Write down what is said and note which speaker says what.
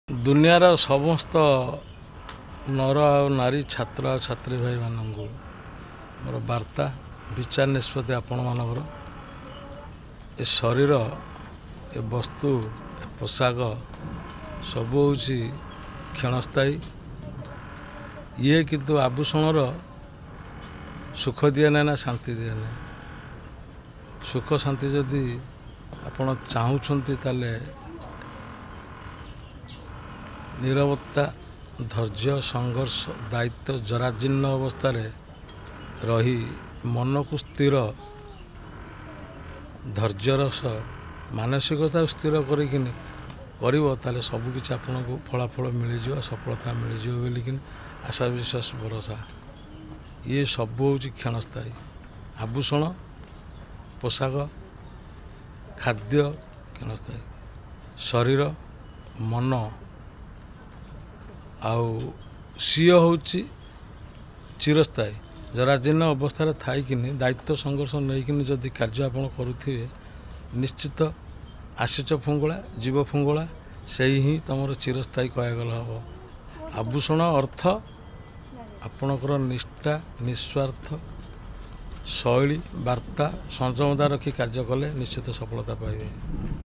Speaker 1: दुनियार समस्त नर आ नारी छात्र आ छात्री भाई मानू मोर वार्ता विचार निष्पत्ति आपण मानकर ए शरीर ए वस्तु ए पोशाक सब हूँ क्षणस्थायी ये किंतु आभूषणर सुख दिए ना शांति दिए ना सुख शांति जदि आपण चाहूँगी ताले निरवता धैर्य संघर्ष दायित्व जराजीर्ण अवस्था रही मन को स्थिर धैर्यर मानसिकता स्थिर कर सबकि आपन को फलाफल मिल सफलता मिल बोलिकी आशा विश्वास भरोसा ये सब हूँ क्षणस्थायी आभूषण पोशाक खाद्य क्षणस्थायी शरीर मन आउ सी हूँ चिरस्थायी जराजीर्ण अवस्था थी दायित्व संघर्ष नहीं जदि कार्य आप करुवे निश्चित आशिच फुंगुला जीव फुंगुला से ही तुम चिरस्थायी कहगल हम आभूषण अर्थ आपणकर निष्ठा निस्वार्थ शैली वार्ता संयमता रखी कार्य कले निश्चित सफलता पाइबे।